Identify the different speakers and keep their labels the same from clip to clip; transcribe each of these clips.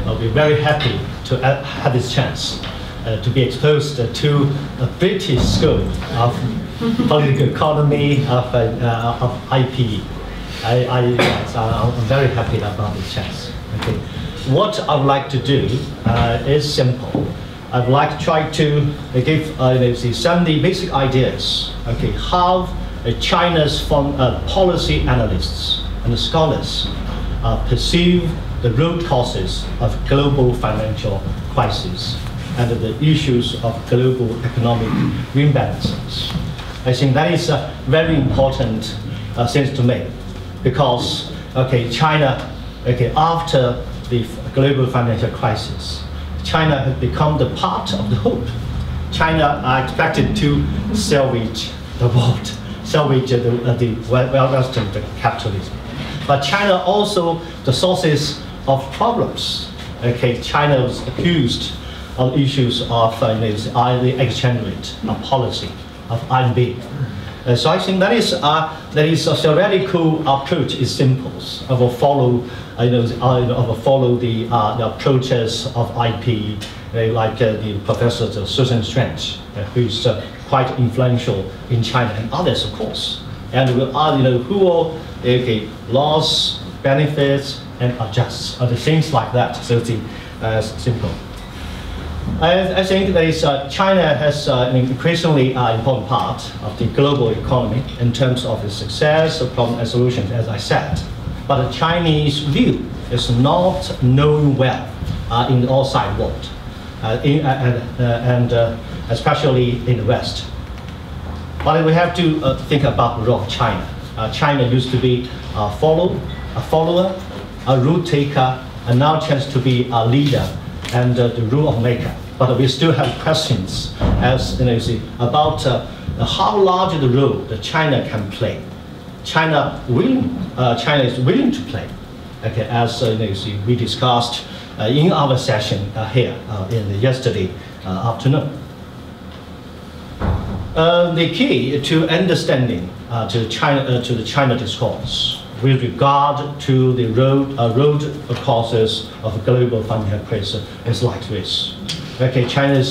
Speaker 1: I'll be very happy to have this chance to be exposed to a British school of political economy, of IP. I'm very happy about this chance. Okay. What I would like to do is simple. I'd like to try to give some of the basic ideas. Okay, how China's policy analysts and scholars perceive the root causes of global financial crisis and the issues of global economic imbalances. I think that is a very important thing to me, because China, after the global financial crisis, China has become the part of the hope. China are expected to salvage the world, salvage the Western capitalism. But China also the sources of problems. China was accused of issues of the exchange rate, of policy, of RMB. So I think that is a theoretical approach. Is simple. I will follow, follow the approaches of IP, like the Professor Susan Strange, who is quite influential in China, and others, of course, and who will laws, benefits, and adjust, the things like that. So it's simple. I think that China has an increasingly important part of the global economy in terms of its success of problem and solutions, as I said. But the Chinese view is not known well in the outside world, and especially in the West. But we have to think about the role of China. China used to be a follower, a rule taker, and now chance to be a leader and the rule maker. But we still have questions as about how large the role that China can play. China is willing to play. As we discussed in our session here yesterday afternoon. The key to understanding to the China discourse with regard to the root causes of global financial crisis is like this. China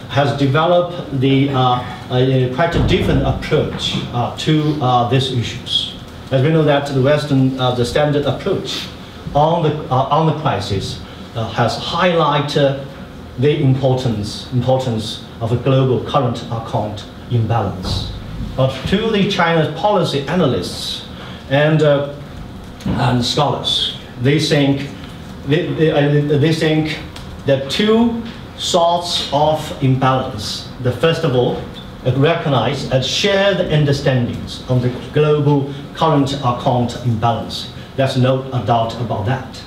Speaker 1: has developed the quite a different approach to these issues. As we know that the standard approach on the crisis has highlighted the importance of a global current account imbalance. But to the China's policy analysts and scholars, they think that two sorts of imbalance. First of all, recognize as shared understandings of the global current account imbalance. There's no doubt about that.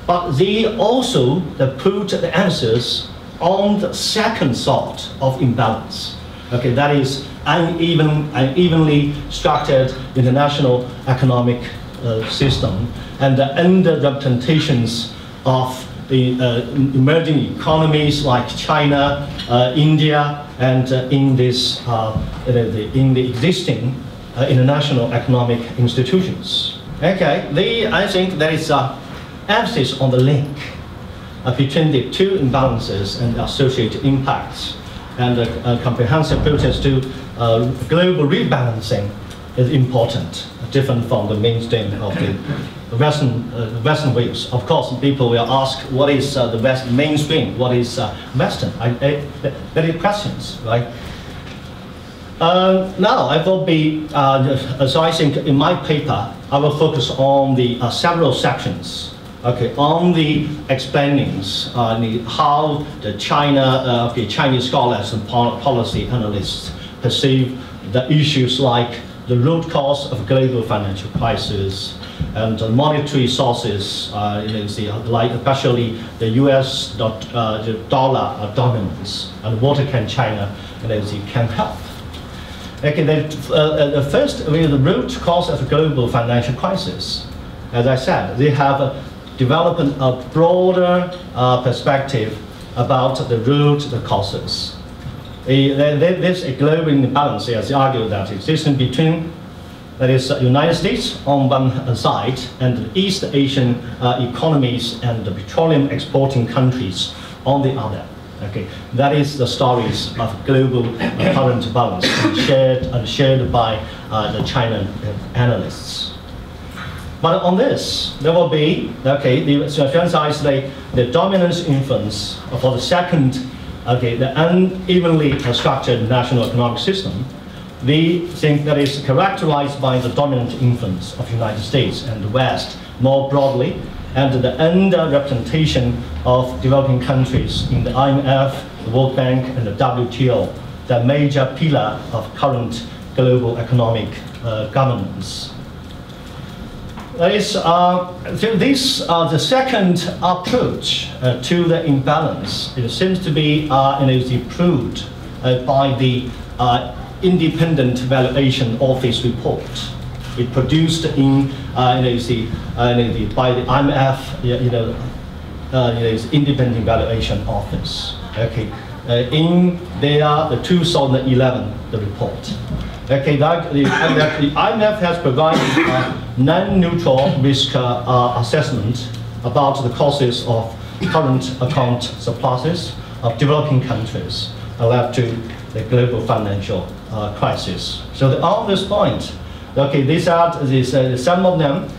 Speaker 1: But they also put the emphasis on the second sort of imbalance. That is unevenly structured international economic system and the underrepresentations of the emerging economies like China, India, and in the existing international economic institutions. I think there is emphasis on the link between the two imbalances and associated impacts, and a comprehensive approach to global rebalancing is important, different from the mainstream of the Western views. Of course, people will ask, what is the mainstream? What is Western? Very questions, right? Now, I will be, so I think in my paper, I will focus on the several sections, on the explainings, how the Chinese scholars and policy analysts perceive the issues like the root cause of global financial crisis and the monetary sources, like especially the U.S. dollar dominance, and what can China can help. First, the root cause of global financial crisis, as I said, they have developed a broader perspective about the root causes. This global imbalance, as argued, that exists between that is United States on one side and the East Asian economies and the petroleum exporting countries on the other. Okay, that is the stories of global current balance shared by the China analysts. But on this, there will be, okay, emphasize the dominance influence for the second, okay, the unevenly structured national economic system. We think that is characterized by the dominant influence of the United States and the West more broadly, and the underrepresentation of developing countries in the IMF, the World Bank, and the WTO, the major pillar of current global economic governance. That is, the second approach to the imbalance. It seems to be approved by the Independent Valuation Office report. It produced in by the IMF, Independent Valuation Office. Okay, in the 2011 the report. Okay, the IMF has provided a non-neutral risk assessment about the causes of current account surpluses of developing countries led to the global financial crisis. So on this point, okay, these are some of them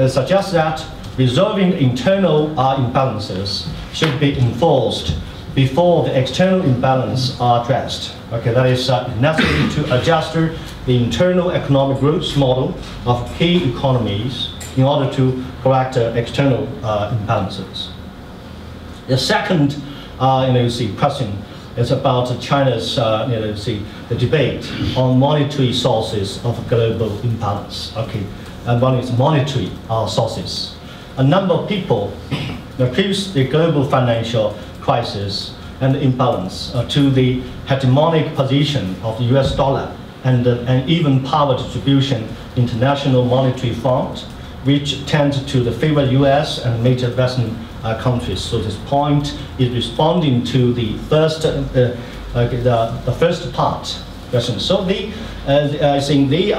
Speaker 1: suggest that resolving internal imbalances should be enforced before the external imbalance are addressed. Okay, that is necessary to adjust the internal economic growth model of key economies in order to correct external imbalances. The second question is about China's the debate on monetary sources of global imbalance. Okay, and one is monetary sources. A number of people accuse the global financial crisis and imbalance to the hegemonic position of the US dollar and even power distribution international monetary fund, which tend to favor US and major Western countries. So this point is responding to the first first part question. So I think their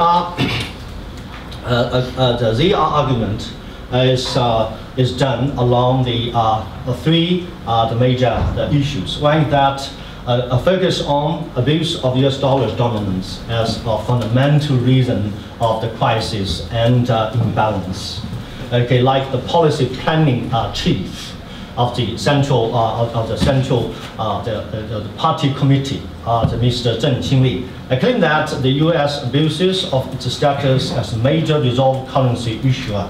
Speaker 1: argument is done along the three major issues. One is that a focus on abuse of US dollar dominance as a fundamental reason of the crisis and imbalance. Okay, like the policy planning chief of the central the party committee, Mr. Zheng Qinli, claimed that the U.S. abuses of its status as a major reserve currency issuer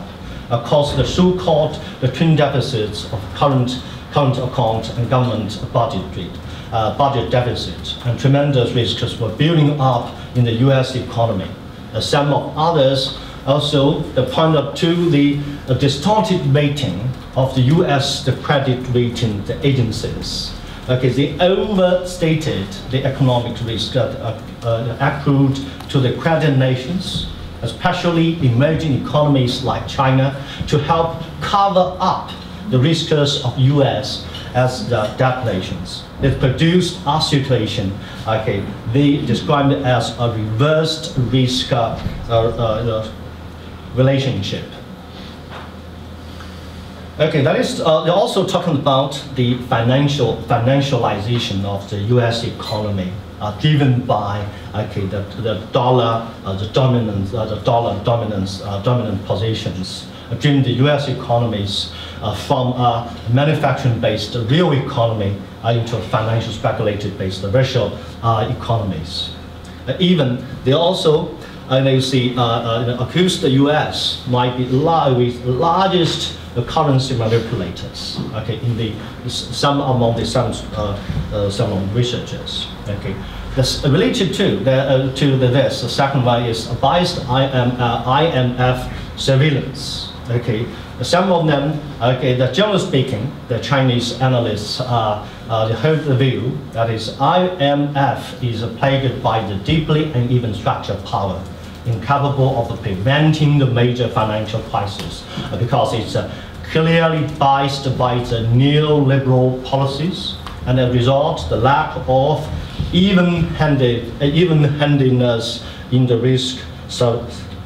Speaker 1: caused the so-called twin deficits of current account and government budget deficit, and tremendous risks were building up in the U.S. economy. Some of others also pointed to the distorted rating of the U.S. credit rating agencies. Okay, they overstated the economic risk accrued to the credit nations, especially emerging economies like China, to help cover up the risks of U.S. as the debt nations. It produced a situation, okay, they described it as a reversed risk relationship. Okay, that is, they're also talking about the financialization of the U.S. economy, driven by the dollar, dominant positions, driven the U.S. economies from a manufacturing-based real economy into a financial speculative-based virtual economies. Even they also accused the U.S. might be largest currency manipulators. Okay, some among some researchers. Okay, this related to this. The second one is biased IMF surveillance. Okay, some of them. Okay, generally speaking, the Chinese analysts hold the view that is IMF is plagued by the deeply uneven structure of power, incapable of preventing the major financial crisis because it's clearly biased by the neoliberal policies, and as a result, the lack of even-handedness in the risk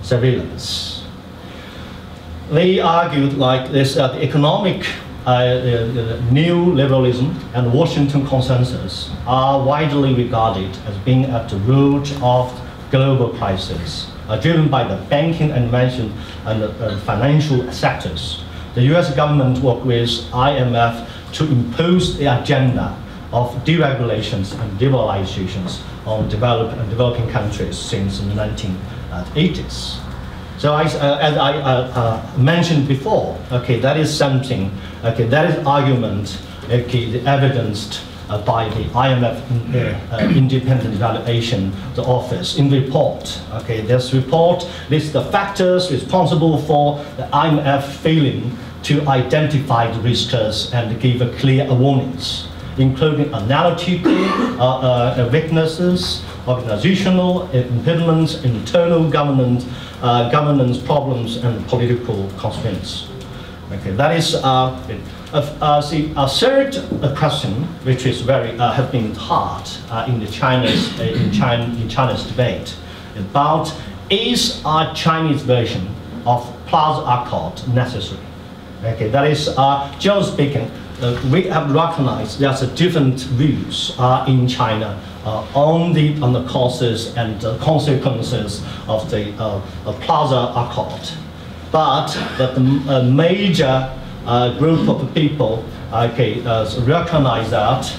Speaker 1: surveillance. They argued like this that the economic neoliberalism and Washington consensus are widely regarded as being at the root of global crisis, driven by the banking and financial sectors. The US government worked with IMF to impose the agenda of deregulations and liberalizations on developing countries since the 1980s. So as I mentioned before, okay, that is something, okay, that is argument, okay, evidenced by the IMF independent evaluation, the office in report. Okay, this report lists the factors responsible for the IMF failing to identify the risks and give a clear warnings, including analytical weaknesses, organizational impediments, internal governance problems, and political constraints. Okay, that is a third question, which is have been hard in China's debate about is a Chinese version of Plaza Accord necessary? Okay, that is generally speaking. We have recognized there's different views in China on the causes and consequences of the Plaza Accord, but that the major group of people recognize that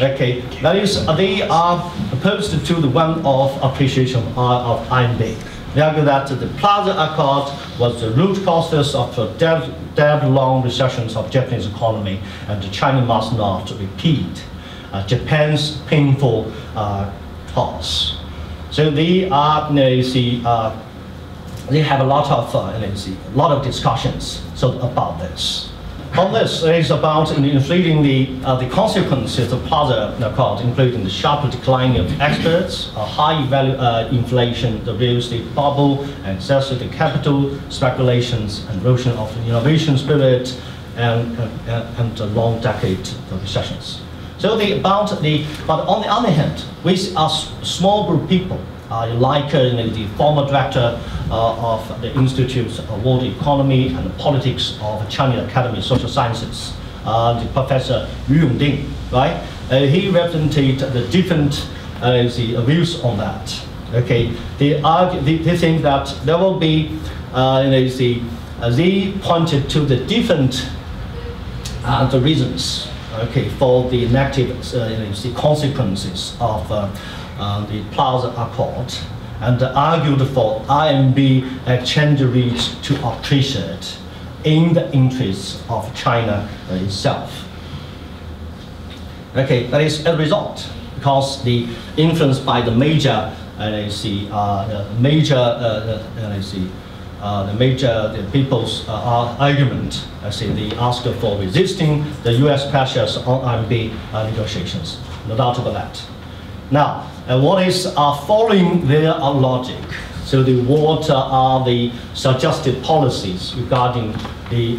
Speaker 1: okay, that is they are opposed to the one of appreciation of IMB. They argue that the Plaza Accord was the root causes of dead-long recessions of Japanese economy, and China must not repeat Japan's painful loss. So they are, they have a lot of discussions about this. On this is about inflating the consequences of Plaza Accord, including the sharp decline of exports, high inflation, the real estate bubble, excessive capital speculations, and erosion of the innovation spirit, and a long decade of recessions. So but on the other hand, with a small group of people, like the former director of the Institute of World Economy and Politics of Chinese Academy of Social Sciences, the Professor Yong, right? He represented the different views on that. Okay, they think that there will be, they pointed to the different the reasons, okay, for the negative consequences of the Plaza Accord, and argued for IMB exchange rates to appreciate in the interests of China itself. Okay, that is a result because the influence by the major, the people's argument, they ask for resisting the U.S. pressures on IMB negotiations. No doubt about that. Now, what is following their logic? So what are the suggested policies regarding the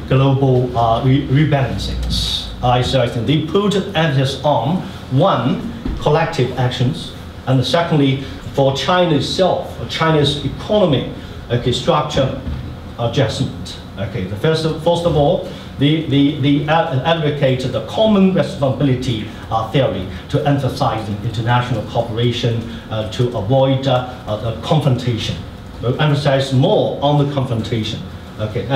Speaker 1: global rebalancings? So I think they put emphasis on one, collective actions, and secondly, for China itself, China's economy, okay, structure adjustment. Okay, first of all, they advocate the common responsibility theory to emphasize international cooperation to avoid the confrontation. They emphasize more on the confrontation. Okay,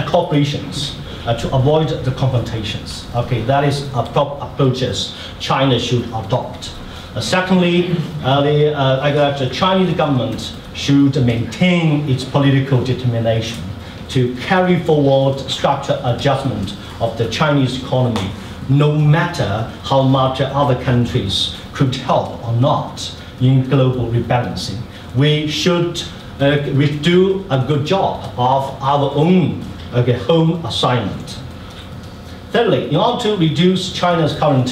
Speaker 1: cooperations to avoid the confrontations. Okay, that is approaches China should adopt. Secondly, the Chinese government should maintain its political determination to carry forward structural adjustment of the Chinese economy, no matter how much other countries could help or not in global rebalancing. We should do a good job of our own home assignment. Thirdly, in order to reduce China's current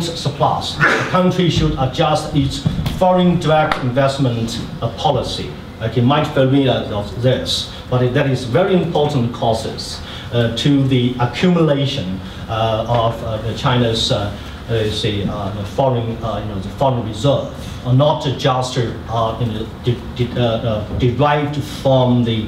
Speaker 1: surplus, the country should adjust its foreign direct investment policy. Okay, might familiar of this, but that is very important causes to the accumulation of China's the foreign reserve, not just derived from the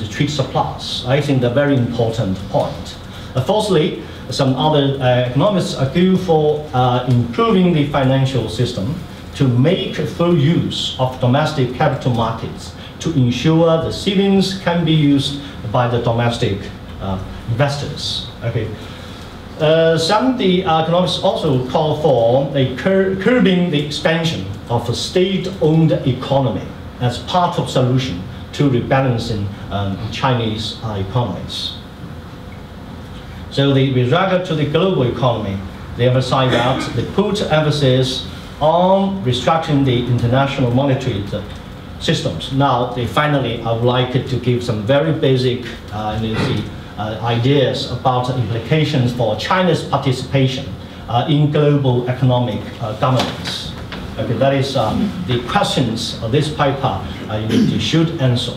Speaker 1: trade surplus. I think that's a very important point. Fourthly, some other economists argue for improving the financial system to make full use of domestic capital markets to ensure the savings can be used by the domestic investors. Okay. Some of the economists also call for curbing the expansion of a state-owned economy as part of solution to rebalancing Chinese economies. So with regard to the global economy, they emphasize that they put emphasis on restructuring the international monetary systems. Now, I would like to give some very basic ideas about the implications for China's participation in global economic governance. Okay, that is the questions of this paper you should answer.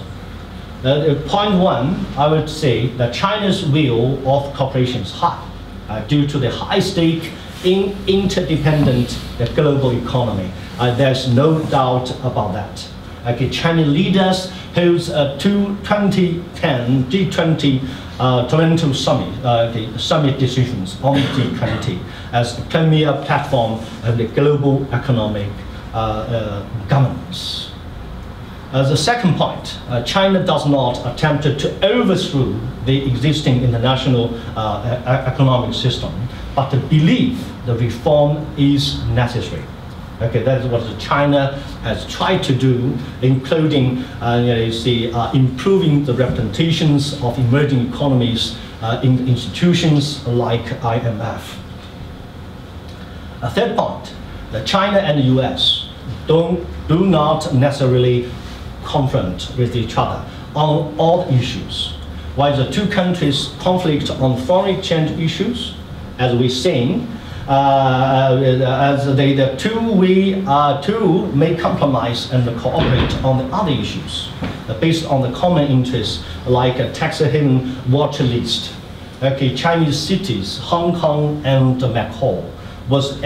Speaker 1: Point one, I would say that China's will of cooperation is high due to the high stake in interdependent global economy. There's no doubt about that. Okay, Chinese leaders hold 2010 G20 Toronto Summit, the summit decisions on G20 as the premier platform of the global economic governance. The second point, China does not attempt to overthrow the existing international economic system, but to believe the reform is necessary. Okay, that is what China has tried to do, including improving the representations of emerging economies in institutions like IMF. A third point, that China and the US do not necessarily confront with each other on all issues. While the two countries conflict on foreign exchange issues, as we've seen, as the two may compromise and cooperate on the other issues based on the common interests like a tax haven watch list. Okay, Chinese cities, Hong Kong and Macau was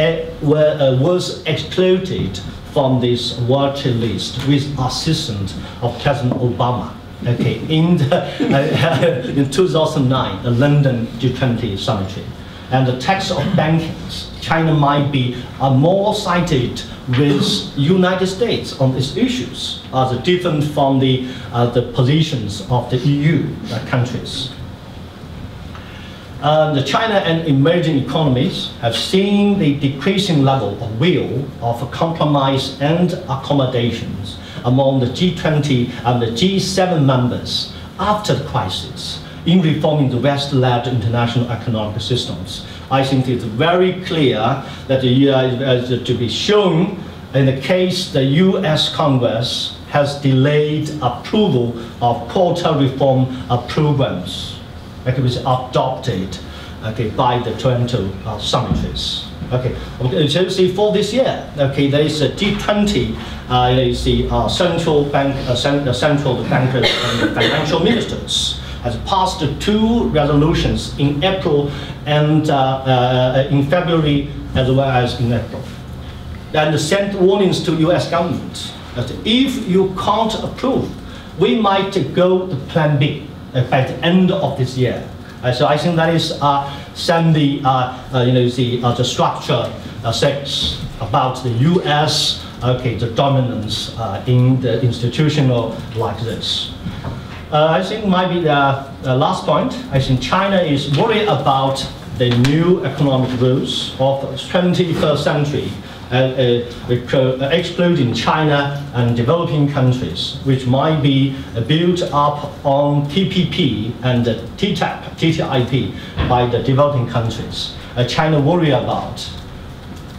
Speaker 1: excluded from this watch list with assistance of President Obama. Okay, in 2009, the London G20 summit. And the tax of banking, China might be more sided with United States on these issues, different from the positions of the EU countries. The China and emerging economies have seen the decreasing level of will of compromise and accommodations among the G20 and the G7 members after the crisis in reforming the West-led international economic systems. I think it's very clear that to be shown in the case the US Congress has delayed approval of quota reform programs. Okay, which are adopted by the Toronto summits. Okay, so see for this year, okay, there is a G20, central bankers and financial ministers has passed two resolutions in April and in February as well as in April, and sent warnings to U.S. government that if you can't approve, we might go to Plan B by the end of this year. So I think that is the structure says about the U.S. The dominance in the institutional like this. I think might be the last point. I think China is worried about the new economic rules of the 21st century, excluding China and developing countries, which might be built up on TPP and TTIP by the developing countries. China worry about.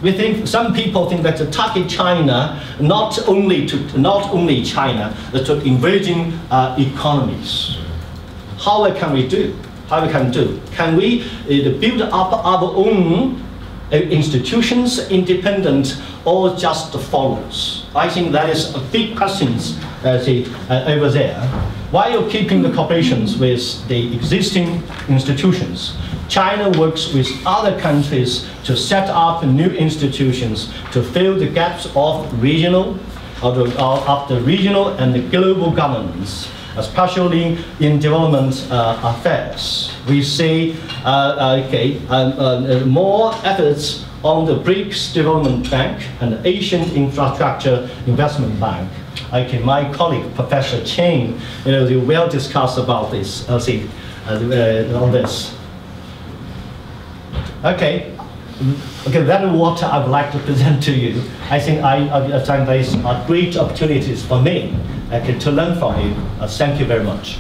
Speaker 1: We think some people think that to target China not only China, but to emerging economies. How can we do? How we can do? Can we build up our own institutions independent or just follows? I think that is a big question over there. While keeping the cooperations with the existing institutions, China works with other countries to set up new institutions to fill the gaps of the regional and the global governance, especially in development affairs. We see more efforts on the BRICS Development Bank and the Asian Infrastructure Investment Bank. Okay, my colleague, Professor Chen, they will discuss about this, on this. Okay, that is what I would like to present to you. I think these are great opportunities for me to learn from you. Thank you very much.